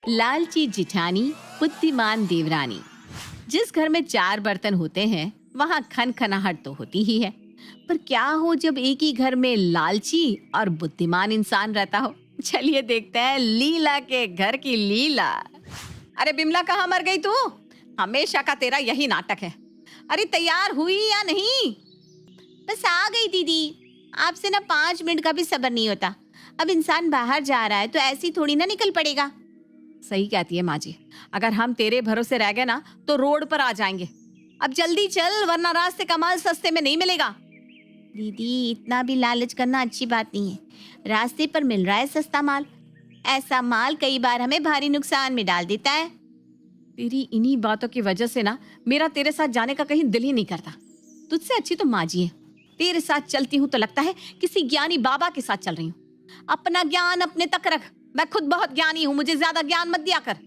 लालची जिठानी, बुद्धिमान देवरानी। जिस घर में 4 बर्तन होते हैं वहाँ खनखनाहट तो होती ही है। पर क्या हो जब एक ही घर में लालची और बुद्धिमान इंसान रहता हो? चलिए देखते हैं लीला के घर की लीला। अरे बिमला, कहाँ मर गई तू? हमेशा का तेरा यही नाटक है। अरे तैयार हुई या नहीं? बस आ गई दीदी। आपसे ना 5 मिनट का भी सब्र नहीं होता। अब इंसान बाहर जा रहा है तो ऐसी थोड़ी ना निकल पड़ेगा। सही कहती है माँ जी, अगर हम तेरे भरोसे रह गए ना तो रोड पर आ जाएंगे। अब जल्दी चल वरना रास्ते का माल सस्ते में नहीं मिलेगा। दीदी, इतना भी लालच करना अच्छी बात नहीं है। रास्ते पर मिल रहा है सस्ता माल। ऐसा माल कई बार हमें भारी नुकसान में डाल देता है। तेरी इन्हीं बातों की वजह से ना मेरा तेरे साथ जाने का कहीं दिल ही नहीं करता। तुझसे अच्छी तो माँ जी है। तेरे साथ चलती हूँ तो लगता है किसी ज्ञानी बाबा के साथ चल रही हूँ। अपना ज्ञान अपने तक रख। मैं खुद बहुत ज्ञानी हूँ, मुझे ज्यादा ज्ञान मत दिया कर।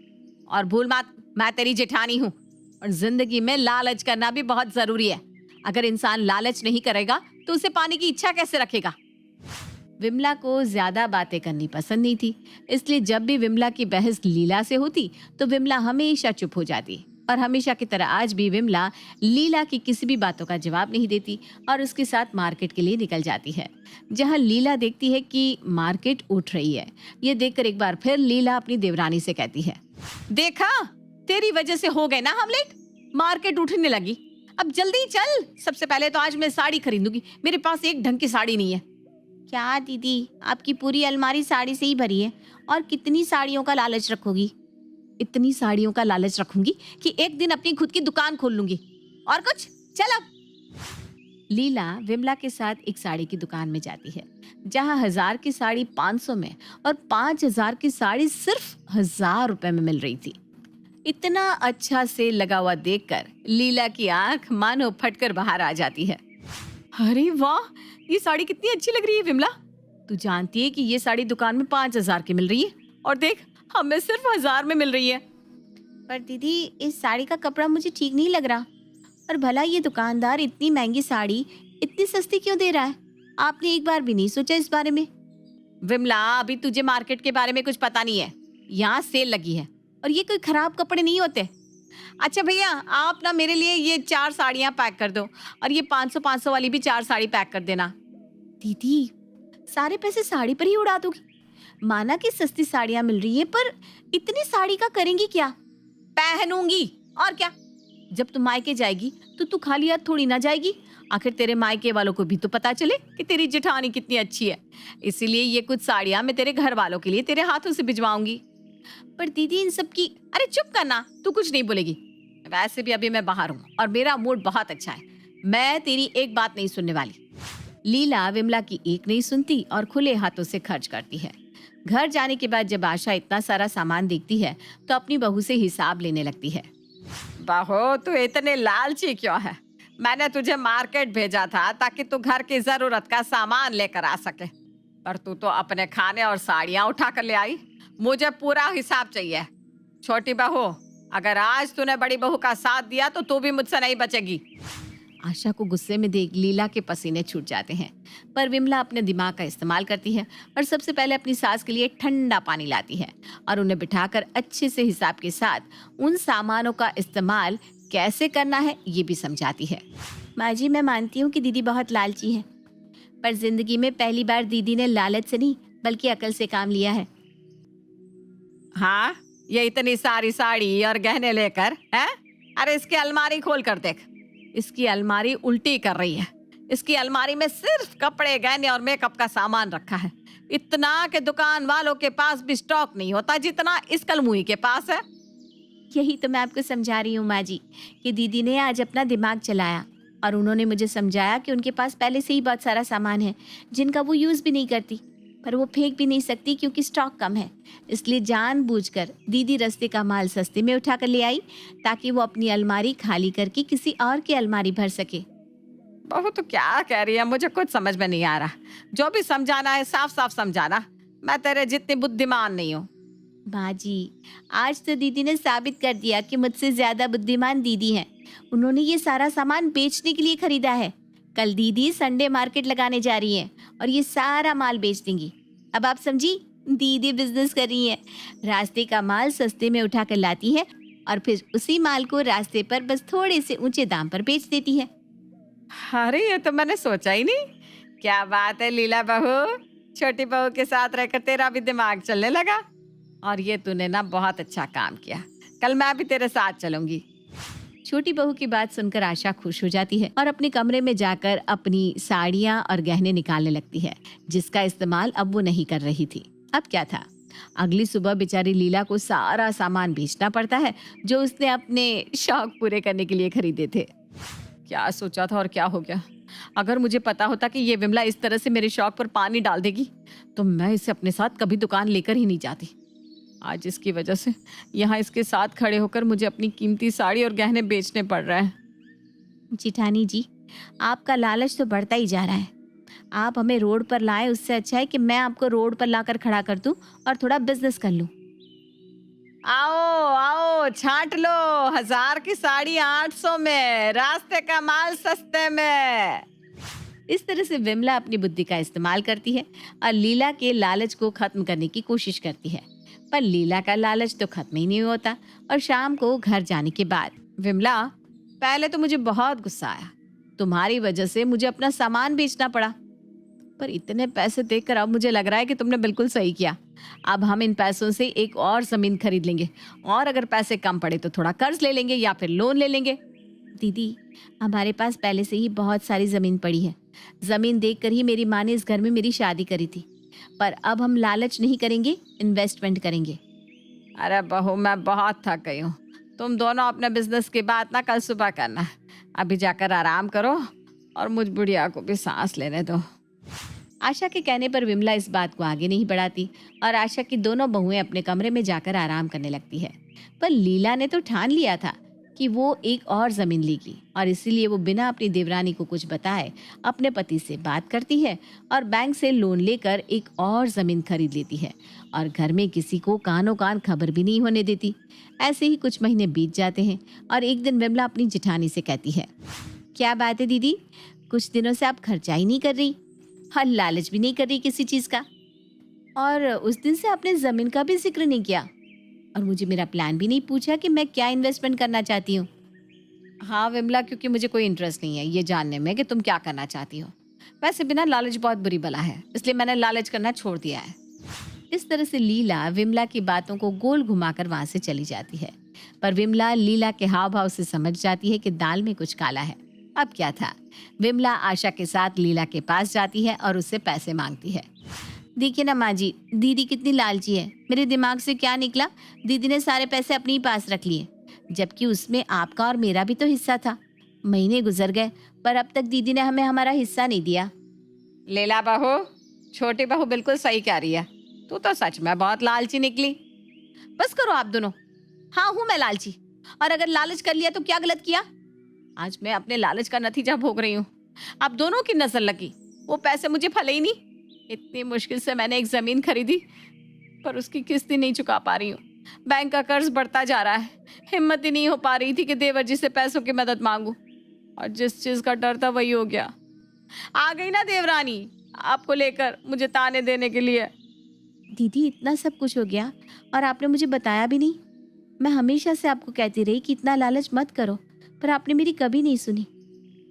और भूल मत, मैं तेरी जेठानी हूँ। और जिंदगी में लालच करना भी बहुत जरूरी है। अगर इंसान लालच नहीं करेगा तो उसे पाने की इच्छा कैसे रखेगा? विमला को ज्यादा बातें करनी पसंद नहीं थी, इसलिए जब भी विमला की बहस लीला से होती तो विमला हमेशा चुप हो जाती। और हमेशा की तरह आज भी विमला लीला की किसी भी बातों का जवाब नहीं देती और उसके साथ मार्केट के लिए निकल जाती है। जहां लीला देखती है कि मार्केट उठ रही है, ये देखकर एक बार फिर लीला अपनी देवरानी से कहती है, देखा, तेरी वजह से हो गए ना हम लेट। मार्केट उठने लगी। अब जल्दी चल। सबसे पहले तो आज मैं साड़ी खरीदूंगी। मेरे पास एक ढंग की साड़ी नहीं है। क्या दीदी, आपकी पूरी अलमारी साड़ी से ही भरी है। और कितनी साड़ियों का लालच रखोगी? इतनी साड़ियों का लालच रखूंगी कि एक दिन अपनी खुद की दुकान खोल लूंगी। और कुछ? चल अब। लीला विमला के साथ एक साड़ी की दुकान में जाती है, जहां 1000 की साड़ी 500 में और 5000 की साड़ी सिर्फ 1000 रुपए में मिल रही थी। इतना अच्छा सेल लगा हुआ देखकर लीला की आंख मानो फटकर बाहर आ जाती है। अरे वाह, ये साड़ी कितनी अच्छी लग रही है विमला। तू जानती है कि ये साड़ी दुकान में 5000 की मिल रही है और देख हमें सिर्फ 1000 में मिल रही है। पर दीदी, इस साड़ी का कपड़ा मुझे ठीक नहीं लग रहा। और भला ये दुकानदार इतनी महंगी साड़ी इतनी सस्ती क्यों दे रहा है? आपने एक बार भी नहीं सोचा इस बारे में? विमला, अभी तुझे मार्केट के बारे में कुछ पता नहीं है। यहाँ सेल लगी है और ये कोई खराब कपड़े नहीं होते। अच्छा भैया, आप ना मेरे लिए ये 4 साड़ियाँ पैक कर दो और ये 500-500 वाली भी 4 साड़ी पैक कर देना। दीदी, सारे पैसे साड़ी पर ही उड़ा दोगी? माना कि सस्ती साड़ियाँ मिल रही है, पर इतनी साड़ी का करेंगी क्या? पहनूंगी और क्या। जब तू मायके जाएगी तो तू खाली हाथ थोड़ी ना जाएगी। आखिर तेरे मायके वालों को भी तो पता चले कि तेरी जेठानी कितनी अच्छी है। इसीलिए ये कुछ साड़ियाँ मैं तेरे घर वालों के लिए तेरे हाथों से भिजवाऊंगी। पर दीदी, इन सब की... अरे चुप करना, तू कुछ नहीं बोलेगी। वैसे भी अभी मैं बाहर हूँ और मेरा मूड बहुत अच्छा है। मैं तेरी एक बात नहीं सुनने वाली। लीला विमला की एक नहीं सुनती और खुले हाथों से खर्च करती है। घर जाने के बाद जब आशा इतना सारा सामान देखती है तो अपनी बहू से हिसाब लेने लगती है। बहू, तू इतने लालची क्यों है? मैंने तुझे मार्केट भेजा था ताकि तू घर की जरूरत का सामान लेकर आ सके, पर तू तो अपने खाने और साड़ियाँ उठा कर ले आई। मुझे पूरा हिसाब चाहिए। छोटी बहू, अगर आज तूने बड़ी बहू का साथ दिया तो तू भी मुझसे नहीं बचेगी। आशा को गुस्से में देख लीला के पसीने छूट जाते हैं, पर विमला अपने दिमाग का इस्तेमाल करती है और सबसे पहले अपनी सास के लिए ठंडा पानी लाती है और उन्हें बिठाकर अच्छे से हिसाब के साथ उन सामानों का इस्तेमाल कैसे करना है ये भी समझाती है। माँ जी, मैं मानती हूँ कि दीदी बहुत लालची है, पर जिंदगी में पहली बार दीदी ने लालच से नहीं बल्कि अकल से काम लिया है। हाँ, ये इतनी सारी साड़ी और गहने लेकर है? अरे इसकी अलमारी खोल कर देख। इसकी अलमारी उल्टी कर रही है। इसकी अलमारी में सिर्फ कपड़े, गहने और मेकअप का सामान रखा है। इतना कि दुकान वालों के पास भी स्टॉक नहीं होता जितना इस कलमुही के पास है। यही तो मैं आपको समझा रही हूँ माँ जी, कि दीदी ने आज अपना दिमाग चलाया और उन्होंने मुझे समझाया कि उनके पास पहले से ही बहुत सारा सामान है जिनका वो यूज़ भी नहीं करती, पर वो फेंक भी नहीं सकती क्योंकि स्टॉक कम है। इसलिए जानबूझकर दीदी रास्ते का माल सस्ते में उठा कर ले आई ताकि वो अपनी अलमारी खाली करके किसी और की अलमारी भर सके। बहू तो क्या कह रही है, मुझे कुछ समझ में नहीं आ रहा। जो भी समझाना है साफ साफ समझाना। मैं तेरे जितनी बुद्धिमान नहीं हूँ। माँ जी, आज तो दीदी ने साबित कर दिया कि मुझसे ज्यादा बुद्धिमान दीदी हैं। उन्होंने ये सारा सामान बेचने के लिए खरीदा है। कल दीदी संडे मार्केट लगाने जा रही हैं और ये सारा माल बेच देंगी। अब आप समझी? दीदी बिजनेस कर रही है, रास्ते का माल सस्ते में उठा कर लाती है और फिर उसी माल को रास्ते पर बस थोड़े से ऊंचे दाम पर बेच देती है। अरे ये तो मैंने सोचा ही नहीं। क्या बात है लीला बहू, छोटी बहू के साथ रहकर तेरा भी दिमाग चलने लगा। और ये तूने ना बहुत अच्छा काम किया। कल मैं भी तेरे साथ चलूंगी। छोटी बहू की बात सुनकर आशा खुश हो जाती है और अपने कमरे में जाकर अपनी साड़ियाँ और गहने निकालने लगती है, जिसका इस्तेमाल अब वो नहीं कर रही थी। अब क्या था, अगली सुबह बेचारी लीला को सारा सामान बेचना पड़ता है जो उसने अपने शौक पूरे करने के लिए खरीदे थे। क्या सोचा था और क्या हो गया। अगर मुझे पता होता कि ये विमला इस तरह से मेरे शौक पर पानी डाल देगी तो मैं इसे अपने साथ कभी दुकान लेकर ही नहीं जाती। आज इसकी वजह से यहाँ इसके साथ खड़े होकर मुझे अपनी कीमती साड़ी और गहने बेचने पड़ रहा है। जिठानी जी, आपका लालच तो बढ़ता ही जा रहा है। आप हमें रोड पर लाए, उससे अच्छा है कि मैं आपको रोड पर लाकर खड़ा कर दूं और थोड़ा बिजनेस कर लूं। आओ आओ छांट लो, 1000 की साड़ी 800 में, रास्ते का माल सस्ते में। इस तरह से विमला अपनी बुद्धि का इस्तेमाल करती है और लीला के लालच को खत्म करने की कोशिश करती है, पर लीला का लालच तो खत्म ही नहीं होता। और शाम को घर जाने के बाद, विमला, पहले तो मुझे बहुत गुस्सा आया। तुम्हारी वजह से मुझे अपना सामान बेचना पड़ा, पर इतने पैसे देखकर अब मुझे लग रहा है कि तुमने बिल्कुल सही किया। अब हम इन पैसों से एक और जमीन खरीद लेंगे, और अगर पैसे कम पड़े तो थोड़ा कर्ज ले लेंगे या फिर लोन ले लेंगे। दीदी, हमारे पास पहले से ही बहुत सारी जमीन पड़ी है। जमीन देखकर ही मेरी माँ ने इस घर में मेरी शादी करी थी, पर अब हम लालच नहीं करेंगे, इन्वेस्टमेंट करेंगे। अरे बहू, मैं बहुत थक गई हूँ। तुम दोनों अपने बिजनेस की बात ना कल सुबह करना। अभी जाकर आराम करो और मुझ बुढ़िया को भी सांस लेने दो। आशा के कहने पर विमला इस बात को आगे नहीं बढ़ाती और आशा की दोनों बहुएं अपने कमरे में जाकर आराम करने लगती है। पर लीला ने तो ठान लिया था कि वो एक और जमीन लेगी, और इसीलिए वो बिना अपनी देवरानी को कुछ बताए अपने पति से बात करती है और बैंक से लोन लेकर एक और जमीन खरीद लेती है और घर में किसी को कानों कान खबर भी नहीं होने देती। ऐसे ही कुछ महीने बीत जाते हैं और एक दिन विमला अपनी जिठानी से कहती है, क्या बात है दीदी, कुछ दिनों से आप खर्चा ही नहीं कर रही और लालच भी नहीं कर रही किसी चीज का, और उस दिन से आपने जमीन का भी जिक्र नहीं किया और मुझे मेरा प्लान भी नहीं पूछा कि मैं क्या इन्वेस्टमेंट करना चाहती हूँ। हाँ विमला, क्योंकि मुझे कोई इंटरेस्ट नहीं है ये जानने में कि तुम क्या करना चाहती हो। वैसे बिना लालच बहुत बुरी बला है, इसलिए मैंने लालच करना छोड़ दिया है। इस तरह से लीला विमला की बातों को गोल घुमाकर वहां से चली जाती है, पर विमला लीला के हाव भाव से समझ जाती है कि दाल में कुछ काला है। अब क्या था, विमला आशा के साथ लीला के पास जाती है और उससे पैसे मांगती है। देखिए ना माँ जी, दीदी कितनी लालची है। मेरे दिमाग से क्या निकला, दीदी ने सारे पैसे अपने ही पास रख लिए, जबकि उसमें आपका और मेरा भी तो हिस्सा था। महीने गुजर गए पर अब तक दीदी ने हमें हमारा हिस्सा नहीं दिया। लीला बहू, छोटी बहू बिल्कुल सही कह रही है। तू तो सच में बहुत लालची निकली। बस करो आप दोनों। हाँ, हूँ मैं लालची, और अगर लालच कर लिया तो क्या गलत किया। आज मैं अपने लालच का नतीजा भोग रही हूँ। आप दोनों की नजर लगी, वो पैसे मुझे फले ही नहीं। इतनी मुश्किल से मैंने एक जमीन खरीदी, पर उसकी किस्त ही नहीं चुका पा रही हूँ। बैंक का कर्ज बढ़ता जा रहा है। हिम्मत ही नहीं हो पा रही थी कि देवर जी से पैसों की मदद मांगू, और जिस चीज का डर था वही हो गया। आ गई ना देवरानी आपको लेकर मुझे ताने देने के लिए। दीदी, इतना सब कुछ हो गया और आपने मुझे बताया भी नहीं। मैं हमेशा से आपको कहती रही कि इतना लालच मत करो, पर आपने मेरी कभी नहीं सुनी,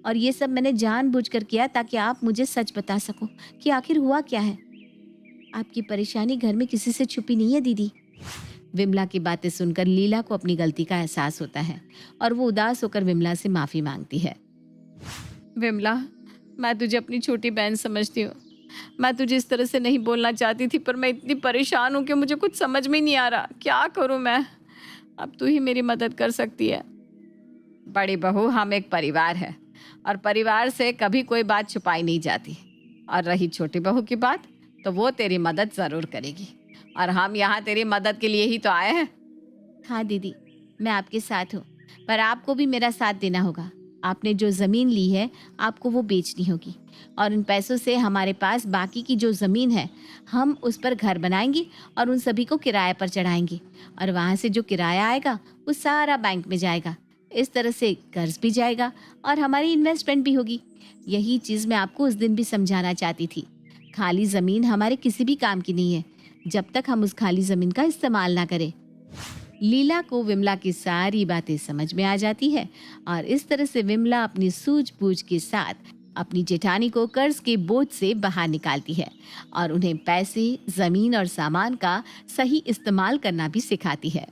और ये सब मैंने जानबूझकर किया ताकि आप मुझे सच बता सको कि आखिर हुआ क्या है। आपकी परेशानी घर में किसी से छुपी नहीं है दीदी। विमला की बातें सुनकर लीला को अपनी गलती का एहसास होता है और वो उदास होकर विमला से माफी मांगती है। विमला, मैं तुझे अपनी छोटी बहन समझती हूँ। मैं तुझे इस तरह से नहीं बोलना चाहती थी, पर मैं इतनी परेशान हूँ कि मुझे कुछ समझ में ही नहीं आ रहा क्या करूँ मैं। अब तू ही मेरी मदद कर सकती है। बड़ी बहू, हम एक परिवार है और परिवार से कभी कोई बात छुपाई नहीं जाती। और रही छोटी बहू की बात, तो वो तेरी मदद ज़रूर करेगी, और हम यहाँ तेरी मदद के लिए ही तो आए हैं। हाँ दीदी, मैं आपके साथ हूँ, पर आपको भी मेरा साथ देना होगा। आपने जो ज़मीन ली है आपको वो बेचनी होगी, और उन पैसों से हमारे पास बाकी की जो ज़मीन है हम उस पर घर बनाएंगे और उन सभी को किराए पर चढ़ाएंगे, और वहाँ से जो किराया आएगा वो सारा बैंक में जाएगा। इस तरह से कर्ज भी जाएगा और हमारी इन्वेस्टमेंट भी होगी। यही चीज़ मैं आपको उस दिन भी समझाना चाहती थी। खाली ज़मीन हमारे किसी भी काम की नहीं है। जब तक हम उस खाली जमीन का इस्तेमाल ना करें। लीला को विमला की सारी बातें समझ में आ जाती है और इस तरह से विमला अपनी सूझबूझ के साथ अपनी जेठानी को कर्ज के बोझ से बाहर निकालती है और उन्हें पैसे, जमीन और सामान का सही इस्तेमाल करना भी सिखाती है।